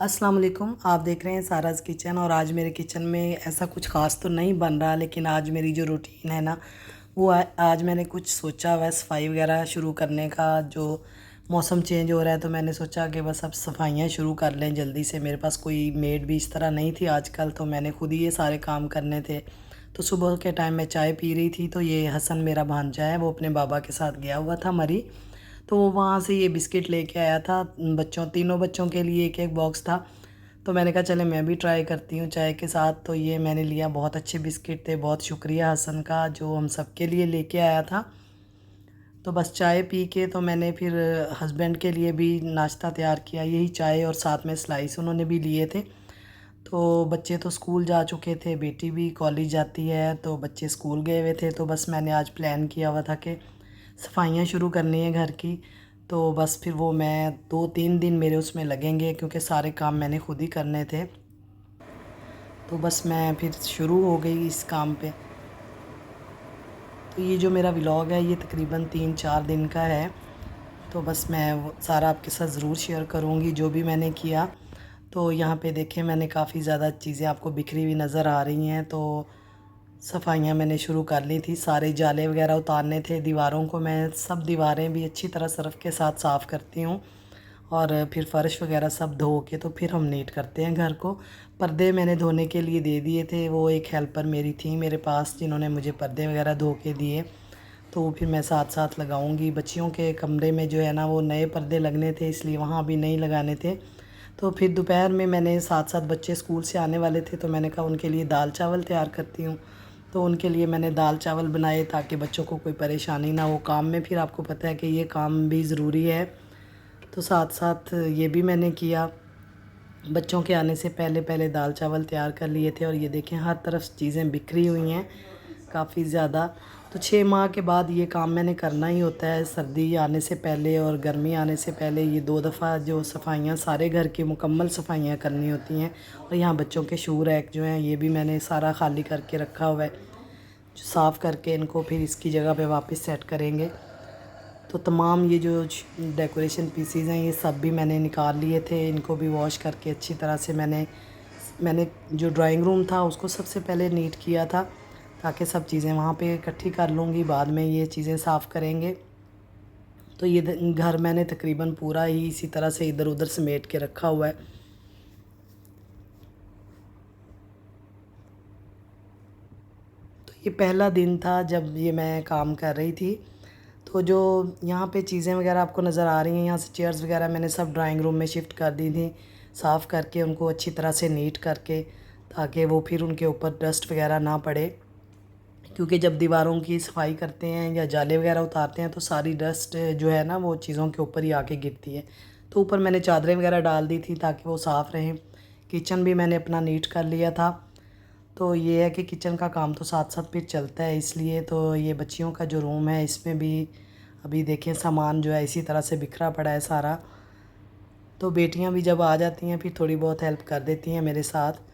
अस्सलाम वालेकुम। आप देख रहे हैं साराज़ किचन। और आज मेरे किचन में ऐसा कुछ ख़ास तो नहीं बन रहा, लेकिन आज मेरी जो रूटीन है ना वो आज मैंने कुछ सोचा हुआ है सफाई वगैरह शुरू करने का। जो मौसम चेंज हो रहा है तो मैंने सोचा कि बस अब सफाइयाँ शुरू कर लें जल्दी से। मेरे पास कोई मेड भी इस तरह नहीं थी आजकल, तो मैंने खुद ही ये सारे काम करने थे। तो सुबह के टाइम मैं चाय पी रही थी तो ये हसन मेरा भांजा है, वो अपने बाबा के साथ गया हुआ था मरी। तो वो वहाँ से ये बिस्किट लेके आया था। तीनों बच्चों के लिए एक एक बॉक्स था। तो मैंने कहा चले मैं भी ट्राई करती हूँ चाय के साथ। तो ये मैंने लिया, बहुत अच्छे बिस्किट थे। बहुत शुक्रिया हसन का जो हम सब के लिए लेके आया था। तो बस चाय पी के तो मैंने फिर हस्बैंड के लिए भी नाश्ता तैयार किया, यही चाय और साथ में स्लाइस उन्होंने भी लिए थे। तो बच्चे तो स्कूल जा चुके थे, बेटी भी कॉलेज जाती है, तो बच्चे स्कूल गए हुए थे। तो बस मैंने आज प्लान किया हुआ था कि सफाइयाँ शुरू करनी है घर की। तो बस फिर वो मैं 2-3 दिन मेरे उसमें लगेंगे, क्योंकि सारे काम मैंने खुद ही करने थे। तो बस मैं फिर शुरू हो गई इस काम पे। तो ये जो मेरा व्लॉग है ये तकरीबन 3-4 दिन का है। तो बस मैं वो सारा आपके साथ ज़रूर शेयर करूँगी जो भी मैंने किया। तो यहाँ पे देखें, मैंने काफ़ी ज़्यादा चीज़ें आपको बिखरी हुई नज़र आ रही हैं। तो सफाइयाँ मैंने शुरू कर ली थी, सारे जाले वगैरह उतारने थे। दीवारों को मैं सब दीवारें भी अच्छी तरह सर्फ़ के साथ साफ़ करती हूँ, और फिर फ़र्श वगैरह सब धो के तो फिर हम नीट करते हैं घर को। पर्दे मैंने धोने के लिए दे दिए थे, वो एक हेल्पर मेरी थी मेरे पास जिन्होंने मुझे पर्दे वगैरह धो के दिए। तो वो फिर मैं साथ साथ लगाऊंगी। बच्चियों के कमरे में जो है ना वो नए पर्दे लगने थे, इसलिए वहाँ भी नहीं लगाने थे। तो फिर दोपहर में मैंने साथ साथ बच्चे स्कूल से आने वाले थे, तो मैंने कहा उनके लिए दाल चावल तैयार करती हूँ। तो उनके लिए मैंने दाल चावल बनाए ताकि बच्चों को कोई परेशानी ना हो काम में। फिर आपको पता है कि ये काम भी ज़रूरी है, तो साथ साथ ये भी मैंने किया। बच्चों के आने से पहले पहले दाल चावल तैयार कर लिए थे। और ये देखें हर तरफ चीज़ें बिखरी हुई हैं काफ़ी ज़्यादा। तो 6 माह के बाद ये काम मैंने करना ही होता है, सर्दी आने से पहले और गर्मी आने से पहले। ये 2 दफ़ा जो सफाइयाँ सारे घर की मुकम्मल सफाइयाँ करनी होती हैं। और यहाँ बच्चों के शू रैक जो हैं ये भी मैंने सारा खाली करके रखा हुआ है, जो साफ़ करके इनको फिर इसकी जगह पे वापस सेट करेंगे। तो तमाम ये जो डेकोरेशन पीसीज हैं ये सब भी मैंने निकाल लिए थे, इनको भी वॉश करके अच्छी तरह से मैंने मैंने जो ड्राइंग रूम था उसको सबसे पहले नीट किया था, ताकि सब चीज़ें वहाँ पे इकट्ठी कर लूँगी, बाद में ये चीज़ें साफ़ करेंगे। तो ये घर मैंने तकरीबन पूरा ही इसी तरह से इधर उधर समेट के रखा हुआ है। तो ये पहला दिन था जब ये मैं काम कर रही थी। तो जो यहाँ पे चीज़ें वगैरह आपको नज़र आ रही हैं, यहाँ से चेयर्स वगैरह मैंने सब ड्राइंग रूम में शिफ्ट कर दी थी, साफ़ करके उनको अच्छी तरह से नीट करके, ताकि वो फिर उनके ऊपर डस्ट वगैरह ना पड़े। क्योंकि जब दीवारों की सफाई करते हैं या जाले वगैरह उतारते हैं तो सारी डस्ट जो है ना वो चीज़ों के ऊपर ही आके गिरती है। तो ऊपर मैंने चादरें वगैरह डाल दी थी ताकि वो साफ़ रहें। किचन भी मैंने अपना नीट कर लिया था। तो ये है कि किचन का काम तो साथ साथ फिर चलता है, इसलिए। तो ये बच्चियों का जो रूम है इसमें भी अभी देखें सामान जो है इसी तरह से बिखरा पड़ा है सारा। तो बेटियां भी जब आ जाती हैं फिर थोड़ी बहुत हेल्प कर देती हैं मेरे साथ।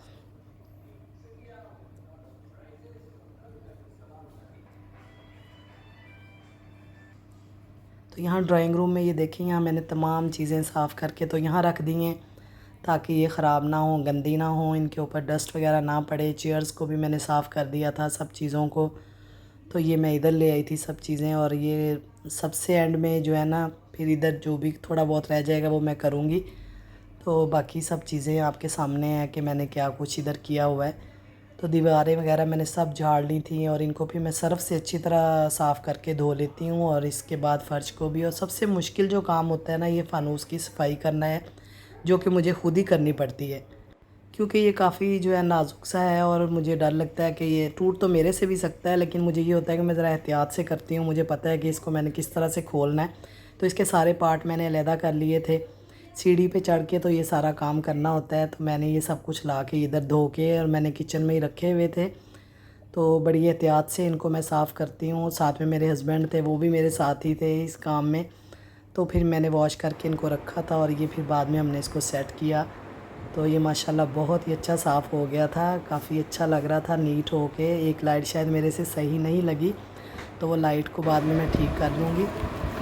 तो यहाँ ड्राइंग रूम में ये देखें, यहाँ मैंने तमाम चीज़ें साफ़ करके तो यहाँ रख दी हैं ताकि ये ख़राब ना हो, गंदी ना हो, इनके ऊपर डस्ट वगैरह ना पड़े। चेयर्स को भी मैंने साफ़ कर दिया था सब चीज़ों को। तो ये मैं इधर ले आई थी सब चीज़ें। और ये सबसे एंड में जो है ना फिर इधर जो भी थोड़ा बहुत रह जाएगा वो मैं करूँगी। तो बाकी सब चीज़ें आपके सामने हैं कि मैंने क्या कुछ इधर किया हुआ है। तो दीवारें वगैरह मैंने सब झाड़ ली थी, और इनको भी मैं सर्फ़ से अच्छी तरह साफ़ करके धो लेती हूँ। और इसके बाद फ़र्श को भी। और सबसे मुश्किल जो काम होता है ना ये फ़ानूस की सफाई करना है, जो कि मुझे खुद ही करनी पड़ती है, क्योंकि ये काफ़ी जो है नाजुक सा है। और मुझे डर लगता है कि ये टूट तो मेरे से भी सकता है, लेकिन मुझे ये होता है कि मैं ज़रा एहतियात से करती हूँ। मुझे पता है कि इसको मैंने किस तरह से खोलना है। तो इसके सारे पार्ट मैंने अलहदा कर लिए थे। सीढ़ी पे चढ़ के तो ये सारा काम करना होता है, तो मैंने ये सब कुछ ला के इधर धो के और मैंने किचन में ही रखे हुए थे। तो बड़ी एहतियात से इनको मैं साफ़ करती हूँ। साथ में मेरे हस्बैंड थे, वो भी मेरे साथ ही थे इस काम में। तो फिर मैंने वॉश करके इनको रखा था, और ये फिर बाद में हमने इसको सेट किया। तो ये माशाल्लाह बहुत ही अच्छा साफ़ हो गया था, काफ़ी अच्छा लग रहा था नीट हो के। एक लाइट शायद मेरे से सही नहीं लगी, तो वो लाइट को बाद में मैं ठीक कर लूँगी।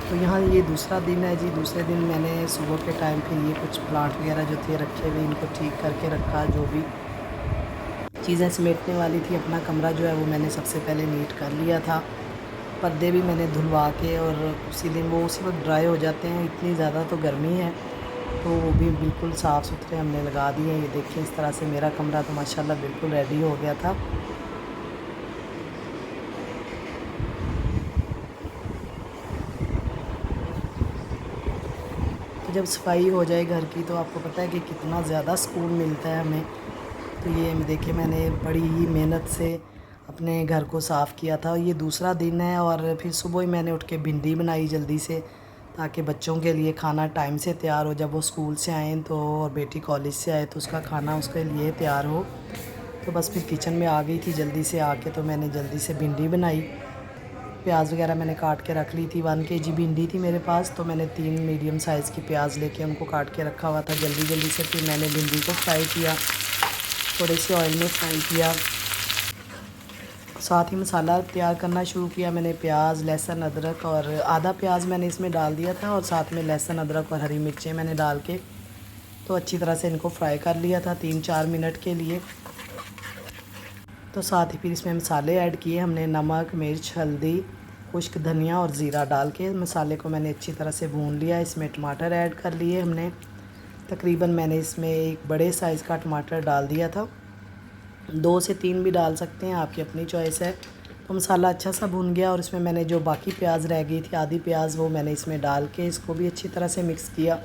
तो यहाँ ये दूसरा दिन है जी। दूसरे दिन मैंने सुबह के टाइम फिर ये कुछ प्लांट वगैरह जो थे रखे हुए, इनको ठीक करके रखा। जो भी चीज़ें समेटने वाली थी, अपना कमरा जो है वो मैंने सबसे पहले नीट कर लिया था। पर्दे भी मैंने धुलवा के, और उसी दिन वो उसी वक्त ड्राई हो जाते हैं। इतनी ज़्यादा तो गर्मी है, तो वो भी बिल्कुल साफ़ सुथरे हमने लगा दिए। ये देखिए इस तरह से मेरा कमरा तो माशाल्लाह बिल्कुल रेडी हो गया था। तो जब सफाई हो जाए घर की, तो आपको पता है कि कितना ज़्यादा सुकून मिलता है हमें। तो ये देखिए मैंने बड़ी ही मेहनत से अपने घर को साफ़ किया था। ये दूसरा दिन है, और फिर सुबह ही मैंने उठ के भिंडी बनाई जल्दी से, ताकि बच्चों के लिए खाना टाइम से तैयार हो। जब वो स्कूल से आएँ तो, और बेटी कॉलेज से आए, तो उसका खाना उसके लिए तैयार हो। तो बस फिर किचन में आ गई थी जल्दी से आके, तो मैंने जल्दी से भिंडी बनाई। प्याज वगैरह मैंने काट के रख ली थी। 1 केजी भिंडी थी मेरे पास, तो मैंने 3 मीडियम साइज़ की प्याज लेके उनको काट के रखा हुआ था जल्दी जल्दी से। फिर मैंने भिंडी को फ्राई किया, थोड़े से ऑयल में फ्राई किया। साथ ही मसाला तैयार करना शुरू किया मैंने। प्याज, लहसुन, अदरक, और आधा प्याज मैंने इसमें डाल दिया था, और साथ में लहसुन, अदरक और हरी मिर्चें मैंने डाल के तो अच्छी तरह से इनको फ्राई कर लिया था 3-4 मिनट के लिए। तो साथ ही फिर इसमें मसाले ऐड किए हमने। नमक, मिर्च, हल्दी, खुश्क धनिया और ज़ीरा डाल के मसाले को मैंने अच्छी तरह से भून लिया। इसमें टमाटर ऐड कर लिए हमने। तकरीबन मैंने इसमें एक बड़े साइज़ का टमाटर डाल दिया था। 2 से 3 भी डाल सकते हैं, आपकी अपनी चॉइस है। तो मसाला अच्छा सा भून गया, और इसमें मैंने जो बाकी प्याज रह गई थी, आधी प्याज, वो मैंने इसमें डाल के इसको भी अच्छी तरह से मिक्स किया।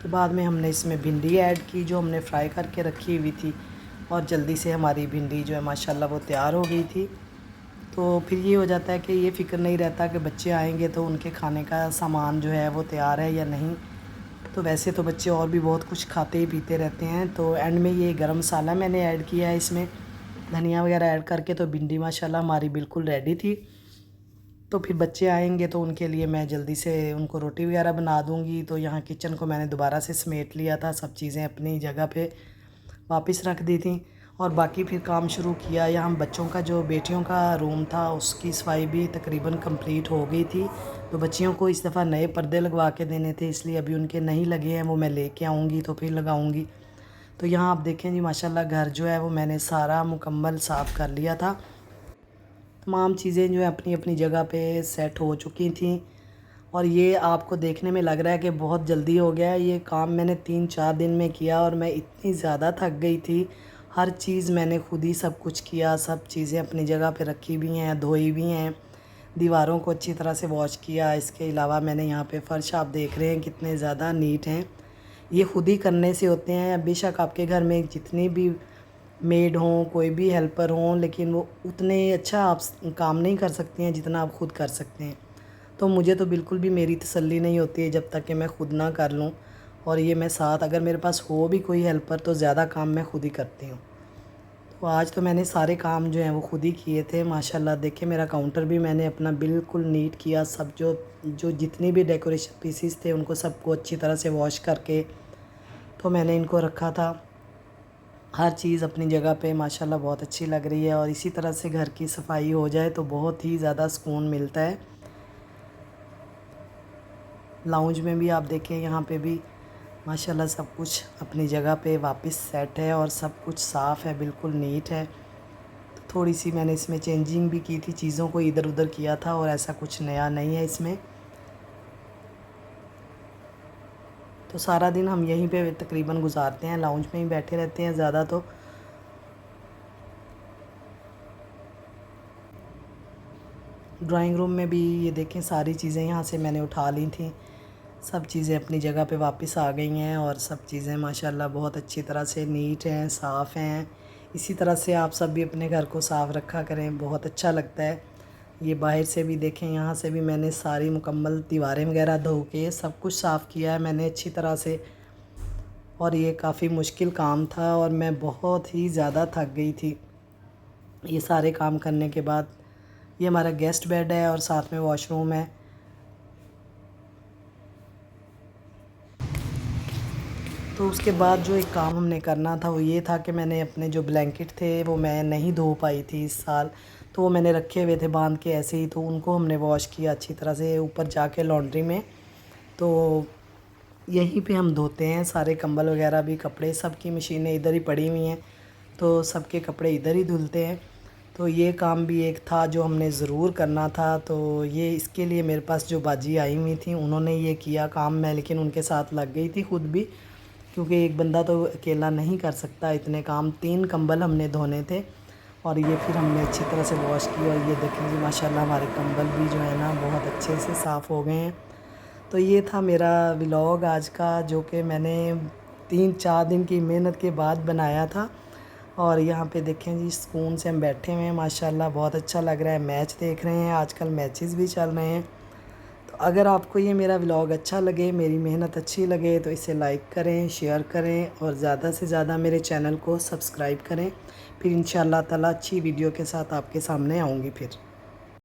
तो बाद में हमने इसमें भिंडी ऐड की जो हमने फ्राई करके रखी हुई थी, और जल्दी से हमारी भिंडी जो है माशाल्लाह वो तैयार हो गई थी। तो फिर ये हो जाता है कि ये फ़िक्र नहीं रहता कि बच्चे आएंगे तो उनके खाने का सामान जो है वो तैयार है या नहीं। तो वैसे तो बच्चे और भी बहुत कुछ खाते ही पीते रहते हैं। तो एंड में ये गरम मसाला मैंने ऐड किया है इसमें, धनिया वगैरह ऐड करके। तो भिंडी माशाल्लाह हमारी बिल्कुल रेडी थी। तो फिर बच्चे आएंगे तो उनके लिए मैं जल्दी से उनको रोटी वगैरह बना दूंगी। तो यहाँ किचन को मैंने दोबारा से समेट लिया था, सब चीज़ें अपनी जगह पे वापस रख दी थी, और बाकी फिर काम शुरू किया। यहाँ बच्चों का जो बेटियों का रूम था उसकी सफाई भी तकरीबन कंप्लीट हो गई थी। तो बच्चियों को इस दफ़ा नए पर्दे लगवा के देने थे, इसलिए अभी उनके नहीं लगे हैं, वो मैं लेके आऊँगी तो फिर लगाऊँगी। तो यहाँ आप देखें जी माशाल्लाह घर जो है वो मैंने सारा मुकम्मल साफ़ कर लिया था। तमाम चीज़ें जो है अपनी अपनी जगह पे सेट हो चुकी थी। और ये आपको देखने में लग रहा है कि बहुत जल्दी हो गया है। ये काम मैंने 3-4 दिन में किया, और मैं इतनी ज़्यादा थक गई थी। हर चीज़ मैंने खुद ही सब कुछ किया, सब चीज़ें अपनी जगह पे रखी भी हैं, धोई भी हैं, दीवारों को अच्छी तरह से वॉश किया। इसके अलावा मैंने यहाँ पे फ़र्श आप देख रहे हैं कितने ज़्यादा नीट हैं। ये खुद ही करने से होते हैं। बेशक आपके घर में जितनी भी मेड हों, कोई भी हेल्पर हों, लेकिन वो उतने अच्छा आप काम नहीं कर सकती हैं जितना आप खुद कर सकते हैं। तो मुझे तो बिल्कुल भी मेरी तसल्ली नहीं होती है जब तक कि मैं खुद ना कर लूँ। और ये मैं साथ अगर मेरे पास हो भी कोई हेल्पर, तो ज़्यादा काम मैं खुद ही करती हूँ। तो आज तो मैंने सारे काम जो हैं वो खुद ही किए थे माशाल्लाह। देखिए मेरा काउंटर भी मैंने अपना बिल्कुल नीट किया। सब जो जो जितनी भी डेकोरेशन पीसीस थे उनको सबको अच्छी तरह से वॉश करके तो मैंने इनको रखा था। हर चीज़ अपनी जगह पे माशाल्लाह बहुत अच्छी लग रही है। और इसी तरह से घर की सफाई हो जाए तो बहुत ही ज़्यादा सुकून मिलता है। लाउंज में भी आप देखें, यहाँ पे भी माशाल्लाह सब कुछ अपनी जगह पे वापस सेट है, और सब कुछ साफ़ है, बिल्कुल नीट है। तो थोड़ी सी मैंने इसमें चेंजिंग भी की थी, चीज़ों को इधर उधर किया था, और ऐसा कुछ नया नहीं है इसमें। तो सारा दिन हम यहीं पे तकरीबन गुजारते हैं, लाउंज में ही बैठे रहते हैं ज़्यादा। तो ड्राइंग रूम में भी ये देखें सारी चीज़ें यहाँ से मैंने उठा ली थी। सब चीज़ें अपनी जगह पे वापस आ गई हैं, और सब चीज़ें माशाल्लाह बहुत अच्छी तरह से नीट हैं, साफ़ हैं। इसी तरह से आप सब भी अपने घर को साफ़ रखा करें, बहुत अच्छा लगता है। ये बाहर से भी देखें, यहाँ से भी मैंने सारी मुकम्मल दीवारें वगैरह धो के सब कुछ साफ़ किया है मैंने अच्छी तरह से। और ये काफ़ी मुश्किल काम था, और मैं बहुत ही ज़्यादा थक गई थी ये सारे काम करने के बाद। ये हमारा गेस्ट बेड है, और साथ में वॉशरूम है। तो उसके बाद जो एक काम हमने करना था वो ये था कि मैंने अपने जो ब्लैंकेट थे वो मैं नहीं धो पाई थी इस साल। तो वो मैंने रखे हुए थे बांध के ऐसे ही, तो उनको हमने वॉश किया अच्छी तरह से ऊपर जाके लॉन्ड्री में। तो यहीं पे हम धोते हैं सारे कंबल वगैरह भी, कपड़े, सबकी मशीनें इधर ही पड़ी हुई हैं, तो सबके कपड़े इधर ही धुलते हैं। तो ये काम भी एक था जो हमने ज़रूर करना था। तो ये इसके लिए मेरे पास जो बाजी आई हुई थी उन्होंने ये किया काम, मैं लेकिन उनके साथ लग गई थी खुद भी, क्योंकि एक बंदा तो अकेला नहीं कर सकता इतने काम। 3 कंबल हमने धोने थे और ये फिर हमने अच्छी तरह से वॉश किया। और ये देखें जी माशाल्लाह हमारे कंबल भी जो है ना बहुत अच्छे से साफ़ हो गए हैं। तो ये था मेरा व्लॉग आज का, जो कि मैंने 3-4 दिन की मेहनत के बाद बनाया था। और यहाँ पे देखें जी सुकून से हम बैठे हुए हैं, माशाल्लाह बहुत अच्छा लग रहा है। मैच देख रहे हैं, आजकल मैचेस भी चल रहे हैं। तो अगर आपको ये मेरा व्लॉग अच्छा लगे, मेरी मेहनत अच्छी लगे, तो इसे लाइक करें, शेयर करें और ज़्यादा से ज़्यादा मेरे चैनल को सब्सक्राइब करें। फिर इंशाअल्लाह ताला अच्छी वीडियो के साथ आपके सामने आऊँगी फिर।